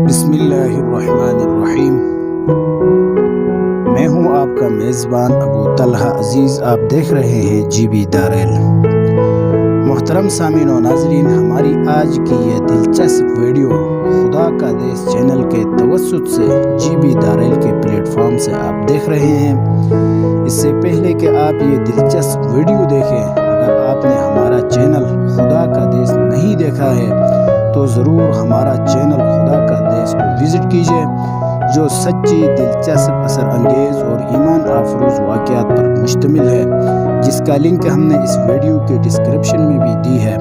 बिस्मिल्लाहिर्रहमानिर्रहीम। मैं हूं आपका मेज़बान अबू तलहा अज़ीज़। आप देख रहे हैं जीबी दारेल। मोहतरम सामीन व नाज़रीन, हमारी आज की यह दिलचस्प वीडियो खुदा का देश चैनल के तवस्सुत से जीबी दारेल के प्लेटफॉर्म से आप देख रहे हैं। इससे पहले कि आप ये दिलचस्प वीडियो देखें, अगर आपने हमारा चैनल खुदा का देश नहीं देखा है तो ज़रूर हमारा चैनल खुदा का देश को विज़िट कीजिए, जो सच्ची, दिलचस्प, असर अंगेज़ और ईमान आफरोज़ वाक़यात पर मुश्तमिल है, जिसका लिंक हमने इस वीडियो के डिस्क्रिप्शन में भी दी है।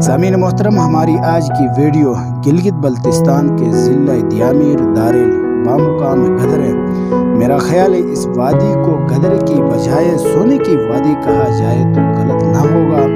सामीन मोहतरम, हमारी आज की वीडियो गिलगित बल्तिस्तान के ज़िला दियामीर दारेल बामुकाम गदर है। मेरा ख्याल है इस वादी को गदर की बजाय सोने की वादी कहा जाए तो गलत ना होगा,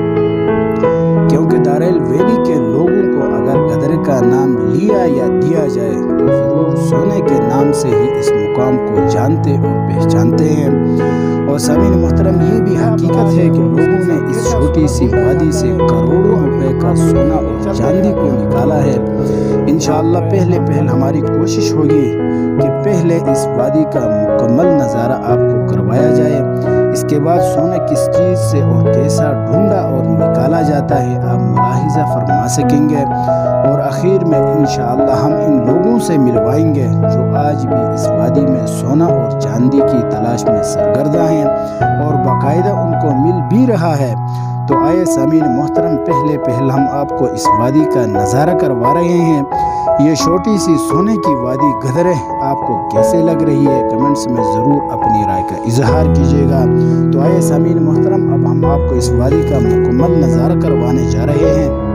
क्योंकि दारेल वैली के लोगों को अगर गदर का नाम लिया या दिया जाए तो ज़रूर सोने के नाम से ही इस मुकाम को जानते और पहचानते हैं। और सामीन मोहतरम, ये भी हकीकत है कि लोगों ने इस छोटी सी वादी से करोड़ों रुपए का सोना और चांदी को निकाला है। इंशाअल्लाह पहले हमारी कोशिश होगी कि पहले इस वादी का मुकम्मल नज़ारा आपको करवाया जाए। इसके बाद सोना किस चीज़ से और कैसा ढूंढा और निकाला जाता है आप मुलाहिज़ा फरमा सकेंगे। और आखिर में इंशाअल्लाह हम इन लोगों से मिलवाएंगे जो आज भी इस वादी में सोना और चांदी की तलाश में सरगर्दा हैं और बाकायदा उनको मिल भी रहा है। तो आए सामीन मोहतरम, पहले हम आपको इस वादी का नज़ारा करवा रहे हैं। ये छोटी सी सोने की वादी गदर है, आपको कैसे लग रही है कमेंट्स में ज़रूर अपनी राय का इजहार कीजिएगा। तो आए सामीन मोहतरम, अब हम आपको इस वादी का मुकम्मल नज़ारा करवाने जा रहे हैं।